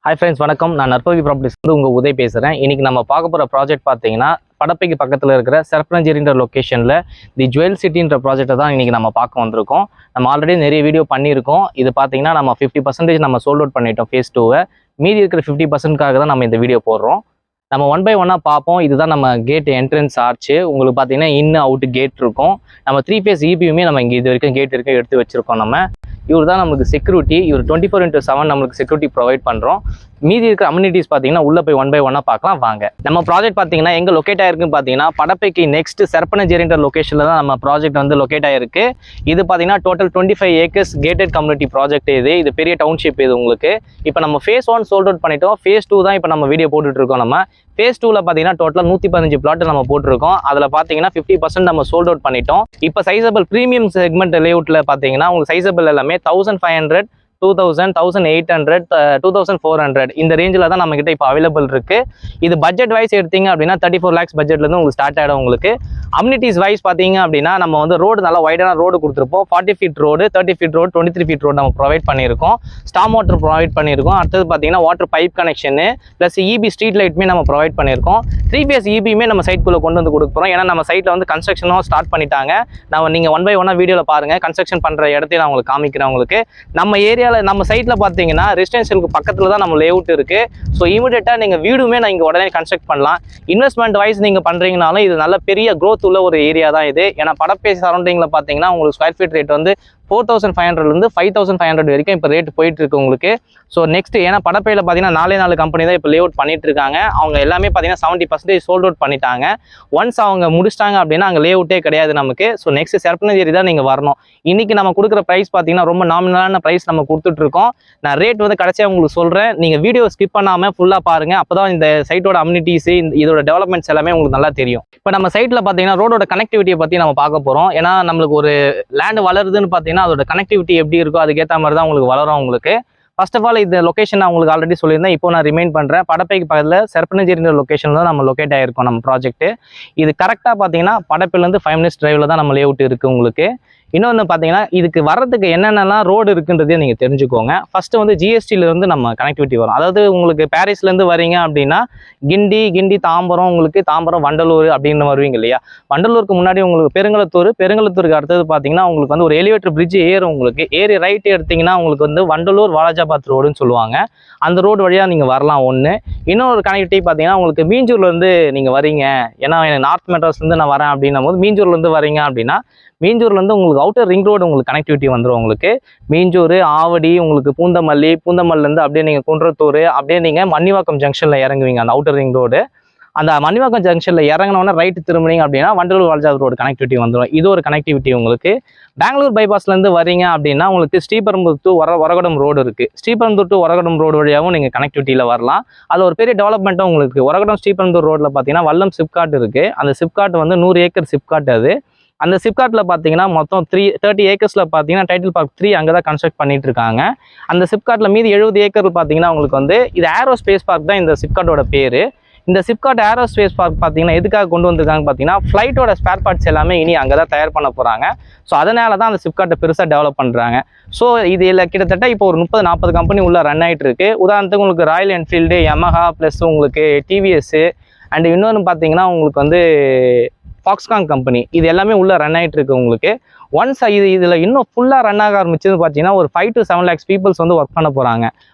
Hi friends, வணக்கம். நான் நற்பவி properties வந்து உங்கள் உதய் பேசுகிறேன். இன்றைக்கி நம்ம பார்க்க போகிற ப்ராஜெக்ட் பார்த்தீங்கன்னா படப்பைக்கு பக்கத்தில் இருக்கிற சரப்பனஞ்சேரின்ற லொக்கேஷனில் தி ஜுவல் சிட்டின்ற ப்ராஜெக்ட்டை தான் இன்றைக்கி நம்ம பார்க்க வந்திருக்கோம். நம்ம ஆல்ரெடி நிறைய வீடியோ பண்ணியிருக்கோம். இது பார்த்தீங்கன்னா நம்ம 50% நம்ம சோல்ட் அவுட் பண்ணிட்டோம் ஃபேஸ் 2. மீதி இருக்கிற 50%க்காக தான் நம்ம இந்த வீடியோ போடுறோம். நம்ம 1 by 1 பார்ப்போம். இதுதான் நம்ம கேட் என்ட்ரன்ஸ் ஆர்ச்சு. உங்களுக்கு பார்த்தீங்கன்னா இன் அவுட் கேட் இருக்கும். நம்ம 3 phase EBயுமே நம்ம இங்கே இது வரைக்கும் கேட் வரைக்கும் எடுத்து வச்சுருக்கோம். இவர் தான் நமக்கு செக்யூரிட்டி. இவர் 24/7 நம்மளுக்கு செக்யூரிட்டி ப்ரொவைட் பண்ணுறோம். மீதி இருக்கிற அம்யூனிட்டிஸ் பார்த்தீங்கன்னா உள்ளே போய் 1 by 1 பார்க்கலாம் வாங்க. நம்ம ப்ராஜெக்ட் பார்த்தீங்கன்னா எங்கே லொக்கேட் ஆயிருக்குன்னு பார்த்தீங்கன்னா படப்பைக்கு நெக்ஸ்ட் சரப்பனஞ்சேரின்ற லொக்கேஷனில் தான் நம்ம ப்ராஜெக்ட் வந்து லொக்கேட் ஆயிருக்கு. இது பார்த்தீங்கன்னா total 25 acres gated community project. இது பெரிய டவுன்ஷிப். இது உங்களுக்கு இப்போ நம்ம ஃபேஸ் 1 சோல்ட் அவுட் பண்ணிட்டோம். ஃபேஸ் 2 தான் இப்போ நம்ம வீடியோ போட்டுட்டு இருக்கோம். நம்ம ஃபேஸ் 2ல பார்த்தீங்கன்னா டோட்டலாக 115 பிளாட் நம்ம போட்டிருக்கோம். அதில் பார்த்தீங்கன்னா 50% நம்ம சோல்ட் அவுட் பண்ணிட்டோம். இப்போ சைசபிள் ப்ரீமியம் செக்மெண்ட் லேஅவுட்டில் பார்த்தீங்கன்னா உங்களுக்கு சைசபிள் எல்லாமே 1500, 2000, 1800, 2400 இந்த ரேஞ்சில் தான் நம்மகிட்ட இப்போ அவைலபிள் இருக்கு. இது பட்ஜெட் வைஸ் எடுத்தீங்க அப்படின்னா 34 lakhs பட்ஜெட்லேருந்து உங்களுக்கு ஸ்டார்ட் ஆகிடும். உங்களுக்கு அம்யூனிட்டிஸ் வைஸ் பார்த்தீங்க அப்படின்னா நம்ம வந்து ரோடு நல்லா வைடான ரோடு கொடுத்துருப்போம். 40 feet road, 30 feet road, 23 feet road நம்ம ப்ரொவைட் பண்ணியிருக்கோம். ஸ்டாம் வாட்டர் ப்ரொவைட் பண்ணியிருக்கோம். அடுத்தது பார்த்தீங்கன்னா water pipe connection plus EB street லைட்டுமே நம்ம ப்ரொவைட் பண்ணியிருக்கோம். 3 phase EBயுமே நம்ம சைட்குள்ளே கொண்டு வந்து கொடுக்குறோம். ஏன்னா நம்ம சைட்டில் வந்து கன்ஸ்ட்ரக்ஷனும் ஸ்டார்ட் பண்ணிட்டாங்க. நீங்கள் 1 by 1 வீடியோவில் பாருங்கள். கன்ஸ்ட்ரக்ஷன் பண்ணுற இடத்தையும் நான் உங்களுக்கு காமிக்கிறேன். உங்களுக்கு நம்ம ஏரியாவில் நம்ம சைட்டில் பார்த்தீங்கன்னா ரெசிடென்ஷியலுக்கு பக்கத்தில் தான் நம்ம லேஅவுட் இருக்குது. ஸோ இமீடியட்டாக நீங்கள் வீடுமே நான் இங்கே உடனே கன்ஸ்ட்ரக்ட் பண்ணலாம். இன்வெஸ்ட்மெண்ட் வைஸ் நீங்கள் பண்ணுறீங்கனாலும் இது நல்ல பெரிய க்ரோத் உள்ள ஒரு ஏரியா தான் இது. ஏன்னா படப்பை சரௌண்டிங்கில் பார்த்தீங்கன்னா உங்களுக்கு ஸ்கொயர் ஃபீட் ரேட் வந்து 4500லேருந்து 5500 வரைக்கும் இப்போ ரேட் போயிட்டு இருக்கு உங்களுக்கு. ஸோ நெக்ஸ்ட் ஏன்னா படப்பையில் பார்த்தீங்கன்னா 4 கம்பெனி தான் இப்போ லேஅவுட் பண்ணிட்டு இருக்காங்க. அவங்க எல்லாமே பார்த்தீங்கன்னா 70% சோல்ட் அவுட் பண்ணிட்டாங்க. ஒன்ஸ் அவங்க முடிச்சிட்டாங்க அப்படின்னா அங்கே லேஅவுட்டே கிடையாது நமக்கு. ஸோ நெக்ஸ்ட் சரப்பனஞ்சேரி தான் நீங்கள் வரணும். இன்னைக்கு நம்ம கொடுக்குற ப்ரைஸ் பார்த்தீங்கன்னா ரொம்ப நாமினலான ப்ரைஸ் நம்ம கொடுத்துட்டு இருக்கோம். நான் ரேட் வந்து கடைசியாக உங்களுக்கு சொல்கிறேன். நீங்கள் வீடியோ ஸ்கிப் பண்ணாமல் ஃபுல்லாக பாருங்கள். அப்போ தான் இந்த சைட்டோட அம்யூனிட்டிஸ் இதோட டெவலப்மெண்ட்ஸ் எல்லாமே உங்களுக்கு நல்லா தெரியும். இப்போ நம்ம சைட்டில் பார்த்தீங்கன்னா ரோடோட கனெக்டிவிட்டியை பற்றி நம்ம பார்க்க போகிறோம். ஏன்னா நம்மளுக்கு ஒரு லேண்ட் வளருதுன்னு பார்த்தீங்கன்னா அதோட கனெக்டிவிட்டி எப்படி இருக்கோ அதுக்கேற்ற மாதிரி தான் உங்களுக்கு வளரும். உங்களுக்கு ஃபர்ஸ்ட் ஆஃப் ஆல் இந்த லொக்கேஷன் நான் உங்களுக்கு ஆல்ரெடி சொல்லியிருந்தேன். இப்போ நான் ரிமைண்ட் பண்ணுறேன். படப்பைக்கு பக்கத்தில் சரப்பனஞ்சேரின்ற லொக்கேஷனில் தான் நம்ம லொக்கேட் ஆகிருக்கோம் நம்ம ப்ராஜெக்ட். இது கரெக்டாக பார்த்தீங்கன்னா படப்பிலேருந்து 5 minutes டிரைவில் தான் நம்ம லேஅவுட் இருக்குது உங்களுக்கு. இன்னொன்று பார்த்தீங்கன்னா இதுக்கு வர்றதுக்கு என்னென்னலாம் ரோடு இருக்குன்றதே நீங்கள் தெரிஞ்சுக்கோங்க. ஃபஸ்ட்டு வந்து ஜிஎஸ்டியிலேருந்து நம்ம கனெக்டிவிட்டி வரும். அதாவது உங்களுக்கு பாரிஸ்லேருந்து வரீங்க அப்படின்னா கிண்டி தாம்பரம், உங்களுக்கு தாம்பரம் வண்டலூர் அப்படின்னு வருவீங்க இல்லையா. வண்டலூருக்கு முன்னாடி உங்களுக்கு பெருங்கலத்தூருக்கு அடுத்தது பார்த்தீங்கன்னா உங்களுக்கு வந்து ஒரு எலிவேட்டர் பிரிட்ஜ் ஏறும். உங்களுக்கு ஏறி ரைட்டு எடுத்தீங்கன்னா உங்களுக்கு வந்து வண்டலூர் வாலாஜாபாத் ரோடுன்னு சொல்லுவாங்க. அந்த ரோடு வழியாக நீங்கள் வரலாம். ஒன்று இன்னொரு கனெக்டிவிட்டி பார்த்தீங்கன்னா உங்களுக்கு மீஞ்சூர்லேருந்து நீங்கள் வரீங்க. ஏன்னா நார்த் மெட்ராஸ்லேருந்து நான் வரேன் அப்படின்னும் போது மீஞ்சூர்லேருந்து வரீங்க அப்படின்னா மீஞ்சூர்லேருந்து உங்களுக்கு அவுட்டர் ரிங் ரோடு உங்களுக்கு கனெக்டிவிட்டி வந்துடும். உங்களுக்கு மீஞ்சூர், ஆவடி, உங்களுக்கு பூந்தமல்லிலேருந்து அப்படியே நீங்கள் குன்றத்தூர், அப்படியே நீங்கள் மன்னிவாக்கம் ஜங்ஷனில் இறங்குவீங்க. அந்த அவுட்டர் ரிங் ரோடு அந்த மன்னிவாக்கம் ஜங்ஷனில் இறங்கினோன்னா ரைட்டு திரும்பினீங்க அப்படின்னா வண்டலூர் வாலாஜாபாத் ரோடு கனெக்டிவிட்டி வந்துடும். இது ஒரு கனெக்டிவிட்டி உங்களுக்கு. பெங்களூர் பைபாஸ்லேருந்து வரீங்க அப்படின்னா உங்களுக்கு ஸ்ரீபெரும்புதூர் டு ஒரகடம் ரோடு இருக்குது. ஸ்ரீபெரும்புதூர் டு ஒரகடம் ரோடு வழியாகவும் நீங்கள் கனெக்டிவிட்டியில் வரலாம். அது ஒரு பெரிய டெவலப்மெண்ட்டும் உங்களுக்கு. ஒரகடம் ஸ்ரீபெரும்புதூர் ரோட்டில் பார்த்தீங்கன்னா வல்லம் சிப்காட் இருக்குது. அந்த சிப்காட் வந்து 100 acre சிப்காட். அந்த சிப்காட்டில் பார்த்தீங்கன்னா மொத்தம் 30 acresல பார்த்தீங்கன்னா டைட்டில் பார்க் 3 அங்கே தான் கன்ஸ்ட்ரக்ட் பண்ணிட்டு இருக்காங்க. அந்த சிப்காட்டில் மீதி 70 acre பார்த்தீங்கன்னா உங்களுக்கு வந்து இது ஏரோ ஸ்பேஸ் பார்க் தான் இந்த சிப்காட்டோட பேர். இந்த சிப்காட் ஏரோ ஸ்பேஸ் பார்க் பார்த்தீங்கன்னா எதுக்காக கொண்டு வந்திருக்காங்க பார்த்தீங்கன்னா ஃப்ளைட்டோட ஸ்பேர் பார்ட்ஸ் எல்லாமே இனி அங்கே தான் தயார் பண்ண போகிறாங்க. ஸோ அதனால தான் அந்த சிப்காட்டை பெருசாக டெவலப் பண்ணுறாங்க. ஸோ இதில் கிட்டத்தட்ட இப்போ ஒரு 30-40 கம்பெனி உள்ள ரன் ஆகிட்டு இருக்கு. உதாரணத்துக்கு உங்களுக்கு ராயல் என்ஃபீல்டு, யமஹா ப்ளஸ் உங்களுக்கு டிவிஎஸ் அண்ட் இன்னொன்று பார்த்தீங்கன்னா உங்களுக்கு வந்து ஃபாக்ஸ்கான் கம்பெனி இது எல்லாமே உள்ள ரன் ஆகிட்டு இருக்கு உங்களுக்கு. ஒன்ஸ் இதில் இன்னும் ஃபுல்லாக ரன் ஆக ஆரம்பிச்சது பார்த்தீங்கன்னா ஒரு 5 to 7 lakhs பீப்புள்ஸ் வந்து ஒர்க் பண்ண போகிறாங்க.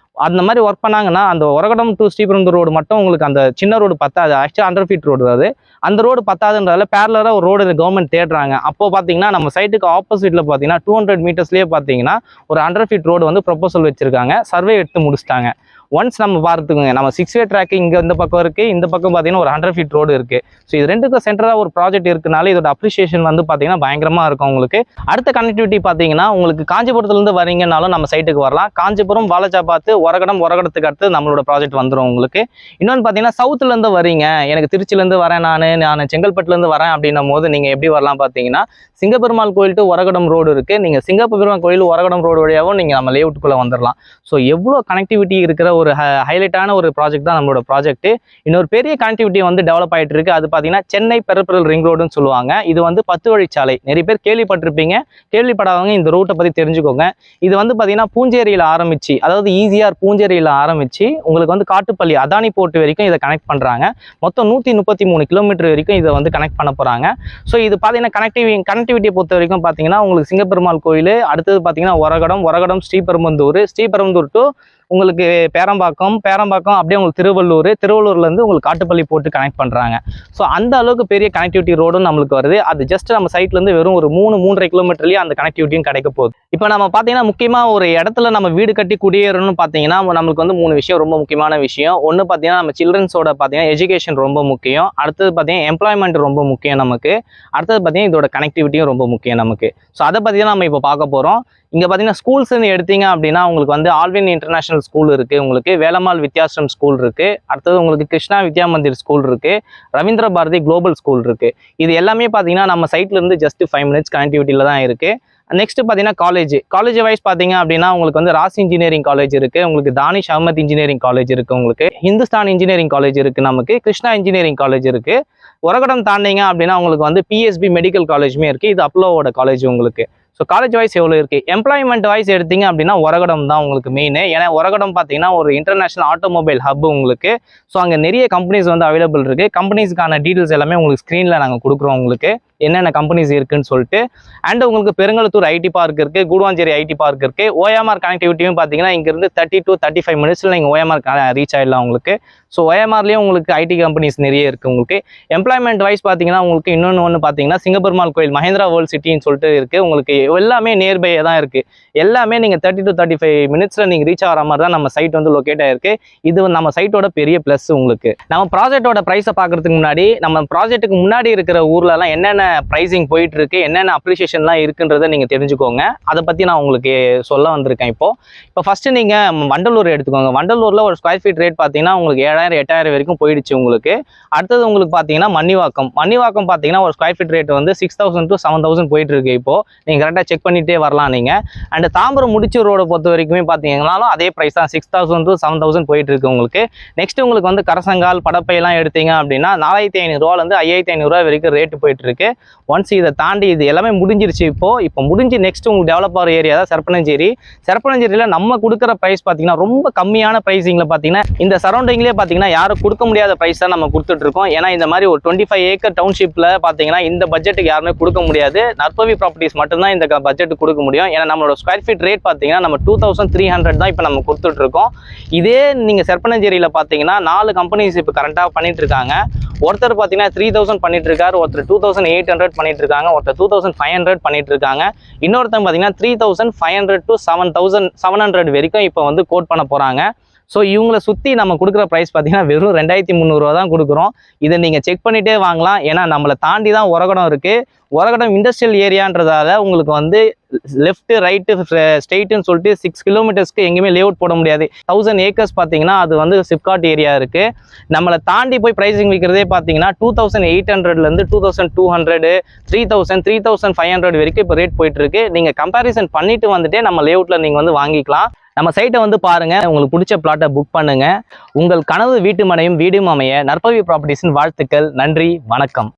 அந்த மாதிரி ஒர்க் பண்ணாங்கன்னா அந்த ஒரகடம் டு ஸ்ரீபெரும்புதூர் ரோடு மட்டும் உங்களுக்கு அந்த சின்ன ரோடு பத்தாது. ஆக்சுவலாக 100 feet ரோடு அது. அந்த ரோடு பத்தாதுன்றதால பேரலராக ஒரு ரோடு கவர்மெண்ட் தேடுறாங்க. அப்போ பார்த்தீங்கன்னா நம்ம சைட்டுக்கு ஆப்போசிட்டில் பார்த்தீங்கன்னா 200 metersலேயே பார்த்தீங்கன்னா ஒரு 100 feet ரோடு வந்து ப்ரொபோசல் வச்சுருக்காங்க. சர்வே எடுத்து முடிச்சிட்டாங்க. ஒன்ஸ் நம்ம பார்த்துக்குங்க நம்ம 6-way ட்ராக் இங்கே இந்த பக்கம் இருக்குது, இந்த பக்கம் பார்த்தீங்கன்னா ஒரு 100 feet ரோடு இருக்குது. ஸோ இது ரெண்டுக்கும் சென்டராக ஒரு ப்ராஜெக்ட் இருக்குனால இதோட அப்ரிஷியேஷன் வந்து பார்த்தீங்கன்னா பயங்கரமாக இருக்கும் உங்களுக்கு. அடுத்த கனெக்டிவிட்டி பார்த்தீங்கன்னா உங்களுக்கு காஞ்சிபுரத்துலேருந்து வரீங்கனாலும் நம்ம சைட்டுக்கு வரலாம். காஞ்சிபுரம், வாலாஜாபாத், ஒரகடத்துக்கு அடுத்து நம்மளோட ப்ராஜெக்ட் வந்துடும் உங்களுக்கு. இன்னொன்று பார்த்தீங்கன்னா சவுத்துலேருந்து வரீங்க, எனக்கு திருச்சிலேருந்து வரேன், நான் செங்கல்பட்டுலேருந்து வரேன் அப்படின்னும் போது நீங்கள் எப்படி வரலாம் பார்த்தீங்கன்னா சிங்கப்பெருமாள் கோயில் டு ஒரகடம் ரோடு இருக்குது. நீங்கள் சிங்கப்பெருமாள் கோயில் ஒரகடம் ரோடு வழியாகவும் நீங்கள் நம்ம லேஅவுட்டுக்குள்ளே வந்துடலாம். ஸோ எவ்வளோ கனெக்டிவிட்டி இருக்கிற ஒரு ஹைலைட்டான ஒரு ப்ராஜெக்ட் தான் நம்மளோட ப்ராஜெக்ட். இன்னொரு பெரிய கனெக்டிவிட்டி வந்து டெவலப் ஆகிட்டு இருக்கு. அது பார்த்தீங்கன்னா சென்னை பெரம்பரல் ரிங் ரோடுன்னு சொல்லுவாங்க. இது வந்து 10 வழிச்சாலை. நிறைய பேர் கேள்விப்பட்டிருப்பீங்க. கேள்விப்படாதவங்க இந்த ரூட்டை பற்றி தெரிஞ்சுக்கோங்க. இது வந்து பார்த்தீங்கன்னா பூஞ்சேரியில் ஆரம்பிச்சு, அதாவது ஈஸியார் பூஞ்சேரியில் ஆரம்பிச்சு உங்களுக்கு வந்து காட்டுப்பள்ளி அதானி போர்ட் வரைக்கும் இதை கனெக்ட் பண்ணுறாங்க. மொத்தம் 133 கிலோமீட்டர் வரைக்கும் இதை வந்து கனெக்ட் பண்ண போகிறாங்க. ஸோ இது பார்த்தீங்கன்னா கனெக்டிவிட்டியை பொறுத்த வரைக்கும் பார்த்தீங்கன்னா உங்களுக்கு சிங்கப்பெருமாள் கோயில், அடுத்தது பார்த்தீங்கன்னா ஒரகடம் ஸ்ரீபெரும்புதூர் டு உங்களுக்கு பேரம்பாக்கம் அப்படியே உங்களுக்கு திருவள்ளூர்லேருந்து உங்களுக்கு காட்டுப்பள்ளி போட்டு கனெக்ட் பண்ணுறாங்க. ஸோ அந்த அளவுக்கு பெரிய கனெக்டிவிட்டி ரோடும் நம்மளுக்கு வருது. அது ஜஸ்ட் நம்ம சைட்லேருந்து வெறும் ஒரு 3-3.5 கிலோமீட்டர்லேயே அந்த கனெக்டிவிட்டியும் கிடைக்க போகுது. இப்போ நம்ம பார்த்தீங்கன்னா முக்கியமாக ஒரு இடத்துல நம்ம வீடு கட்டி குடியேறணும்னு பார்த்தீங்கன்னா நம்மளுக்கு வந்து 3 விஷயம் ரொம்ப முக்கியமான விஷயம். ஒன்று பார்த்தீங்கன்னா நம்ம சில்ட்ரன்ஸோட பார்த்தீங்கன்னா எஜுகேஷன் ரொம்ப முக்கியம். அடுத்தது பார்த்தீங்கன்னா எம்ப்ளாய்மெண்ட் ரொம்ப முக்கியம் நமக்கு. அடுத்தது பார்த்தீங்கன்னா இதோட கனெக்டிவிட்டியும் ரொம்ப முக்கியம் நமக்கு. ஸோ அதை பற்றி தான் நம்ம இப்போ பார்க்க போகிறோம். இங்கே பார்த்தீங்கன்னா ஸ்கூல்ஸ்ன்னு எடுத்தீங்க அப்படின்னா உங்களுக்கு வந்து ஆல்வின் இன்டர்நேஷனல் ஸ்கூல் இருக்குது, உங்களுக்கு வேலம்மாள் வித்யாசிரம் ஸ்கூல் இருக்குது, அடுத்தது உங்களுக்கு கிருஷ்ணா வித்யா மந்திர் ஸ்கூல் இருக்குது, ரவீந்திர பாரதி குளோபல் ஸ்கூல் இருக்குது. இது எல்லாமே பார்த்தீங்கன்னா நம்ம சைட்லேருந்து ஜஸ்ட் 5 மினிட்ஸ் கனெக்டிவிட்டியில் தான் இருக்குது. நெக்ஸ்ட் பார்த்தீங்கன்னா காலேஜ் வைஸ் பார்த்தீங்க அப்படின்னா உங்களுக்கு வந்து ராசி இன்ஜினியரிங் காலேஜ் இருக்குது, உங்களுக்கு தானிஷ் அஹமத் இன்ஜினியரிங் காலேஜ் இருக்குது, உங்களுக்கு ஹிந்துஸ்தான் இன்ஜினியரிங் காலேஜ் இருக்குது, நமக்கு கிருஷ்ணா இன்ஜினியரிங் காலேஜ் இருக்குது. ஒரகடம் தாண்டிங்க அப்படின்னா உங்களுக்கு வந்து பிஎஸ்பி மெடிக்கல் காலேஜுமே இருக்குது. இது அப்லோவோட காலேஜ் உங்களுக்கு. ஸோ காலேஜ் வைஸ் எவ்வளோ இருக்குது? எம்ப்ளாய்மெண்ட் வைஸ் எடுத்தீங்க அப்படின்னா ஒரகடம் தான் உங்களுக்கு மெயின். ஏன்னா ஒரகடம் பார்த்தீங்கன்னா ஒரு இன்டர்நேஷனல் ஆட்டோமொபைல் ஹப் உங்களுக்கு. ஸோ அங்கே நிறைய கம்பெனிஸ் வந்து அவைலபிள் இருக்குது. கம்பெனிஸ்க்கான டீட்டெயில்ஸ் எல்லாமே உங்களுக்கு ஸ்க்ரீனில் நாங்கள் கொடுக்குறோம் உங்களுக்கு என்னென்ன கம்பெனிஸ் இருக்குன்னு சொல்லிட்டு. அண்ட் உங்களுக்கு பெருங்கலத்தூர் ஐடி பார்க் இருக்குது, கூடுவாஞ்சேரி ஐடி பார்க் இருக்குது. ஓஎம்ஆர் கனெக்டிவிட்டியும் பார்த்தீங்கன்னா இங்கேருந்து 30 to 35 மினிட்ஸில் நீங்கள் ஓஎம்ஆர் ரீச் ஆகிடலாம் உங்களுக்கு. ஸோ ஓஎம்ஆர்லேயும் உங்களுக்கு ஐடி கம்பெனிஸ் நிறைய இருக்குது உங்களுக்கு. எம்ப்ளாய்மெண்ட் வைஸ் பார்த்தீங்கன்னா உங்களுக்கு இன்னொன்று பார்த்தீங்கன்னா சிங்கப்பெருமாள் கோயில் மஹேந்திரா வேர்ல்ட் சிட்டின்னு சொல்லிட்டு இருக்குது உங்களுக்கு. எல்லாமே நியர்பையாக தான் இருக்குது. எல்லாமே நீங்கள் 30 to 35 மினிட்ஸில் நீங்கள் ரீச் ஆகிற மாதிரி தான் நம்ம சைட் வந்து லொக்கேட் ஆகிருக்கு. இது நம்ம சைட்டோட பெரிய ப்ளஸ் உங்களுக்கு. நம்ம ப்ராஜெக்டோட ப்ரைஸை பார்க்குறதுக்கு முன்னாடி நம்ம ப்ராஜெக்ட்டுக்கு முன்னாடி இருக்கிற ஊர்லலாம் என்னென்ன ப்ரைஸிங் போயிட்டு இருக்கு, என்னென்ன அப்ரிசியேஷன்லாம் இருக்குன்றதை நீங்கள் தெரிஞ்சுக்கோங்க. அதை பற்றி நான் உங்களுக்கு சொல்ல வந்திருக்கேன். இப்போ ஃபஸ்ட்டு நீங்கள் வண்டலூர் எடுத்துக்கோங்க. வண்டலூரில் ஒரு ஸ்கொயர் ஃபீட் ரேட் பார்த்தீங்கன்னா உங்களுக்கு 7,000-8,000 வரைக்கும் போயிடுச்சு உங்களுக்கு. அடுத்தது உங்களுக்கு பார்த்தீங்கன்னா மன்னிவாக்கம் பார்த்தீங்கன்னா ஒரு ஸ்கொயர் ஃபீட் ரேட் வந்து 6,000 to 7,000 போயிட்டு இருக்கு. இப்போ நீங்கள் கரெக்டாக செக் பண்ணிட்டே வரலாம் நீங்கள். அண்ட் தாம்பரம் முடிச்சூர் ரோட பொறுத்த வரைக்குமே பார்த்தீங்கன்னாலும் அதே ப்ரைஸ் தான், 6,000 to 7,000 போயிட்டு இருக்கு உங்களுக்கு. நெக்ஸ்ட் உங்களுக்கு வந்து கரசங்கால் படப்பையெல்லாம் எடுத்தீங்க அப்படின்னா 4,500 5,500 வரைக்கும் ரேட்டு போயிட்டு இருக்கு. ஒன்ஸ் இதை தாண்டி இது எல்லாமே முடிஞ்சிருச்சு. இப்போ முடிஞ்சு நெக்ஸ்ட் உங்களுக்கு டெவலப் ஆகிற ஏரியா தான் சரப்பனஞ்சேரியில் நம்ம கொடுக்குற ப்ரைஸ் பார்த்தீங்கன்னா ரொம்ப கம்மியான ப்ரைஸிங்கில் பார்த்தீங்கன்னா இந்த சரௌண்டிங்லேயே பார்த்தீங்கன்னா யாரும் கொடுக்க முடியாத ப்ரைஸ் தான் நம்ம கொடுத்துட்டு இருக்கோம். ஏன்னா இந்த மாதிரி ஒரு 25 ஏக்கர் டவுன்ஷிப்பில் பார்த்தீங்கன்னா இந்த பட்ஜெட்டுக்கு யாருமே கொடுக்க முடியாது. நற்பவி ப்ராப்பர்ட்டிஸ் மட்டும்தான் இந்த பட்ஜெட்டு கொடுக்க முடியும். ஏன்னா நம்மளோட ஸ்கொயர் ஃபீட் ரேட் பார்த்தீங்கன்னா நம்ம 2,300 தான் இப்போ நம்ம கொடுத்துட்டு இருக்கோம். இதே நீங்கள் சரப்பனஞ்சேரியில் பார்த்தீங்கன்னா 4 கம்பெனிஸ் இப்போ கரண்ட்டாக பண்ணிட்டு இருக்காங்க. ஒருத்தர் பார்த்தீங்கன்னா 3,000 பண்ணிட்டு இருக்காரு, ஒருத்தர் 2,800 பண்ணிட்டு இருக்காங்க, ஒருத்தர் 2,500 பண்ணிட்டு இருக்காங்க. இன்னொருத்தர் பார்த்தீங்கன்னா 3,500 to 7,700 வரைக்கும் இப்போ வந்து கோட் பண்ண போறாங்க. ஸோ இவங்களை சுற்றி நம்ம கொடுக்குற ப்ரைஸ் பார்த்தீங்கன்னா வெறும் 2,300 தான் கொடுக்குறோம். இதை நீங்கள் செக் பண்ணிகிட்டே வாங்கலாம். ஏன்னா நம்மளை தாண்டி தான் ஒரகடம் இருக்குது. ஒரகடம் இண்டஸ்ட்ரியல் ஏரியான்றதால உங்களுக்கு வந்து லெஃப்ட் ரைட்டு ஸ்ட்ரெயிட்டுன்னு சொல்லிட்டு 6 கிலோமீட்டர்ஸ்க்கு எங்கேயுமே லேஅவுட் போட முடியாது. 1000 ஏக்கர்ஸ் பார்த்தீங்கன்னா அது வந்து சிப்காட் ஏரியா இருக்குது. நம்மளை தாண்டி போய் ப்ரைஸிங் விற்கிறதே பார்த்தீங்கன்னா 2,800லேருந்து 2,200 3,000 3,500 வரைக்கும் இப்போ ரேட் போயிட்டு இருக்கு. நீங்கள் கம்பேரிசன் பண்ணிட்டு வந்துட்டே நம்ம லேஅவுட்டில் நீங்கள் வந்து வாங்கிக்கலாம். நம்ம சைட்டை வந்து பாருங்க, உங்களுக்கு பிடிச்ச பிளாட்டை புக் பண்ணுங்க. உங்கள் கனவு வீட்டு மனையும் வீடும் அமைய நற்பவி ப்ராப்பர்ட்டிஸின் வாழ்த்துக்கள். நன்றி, வணக்கம்.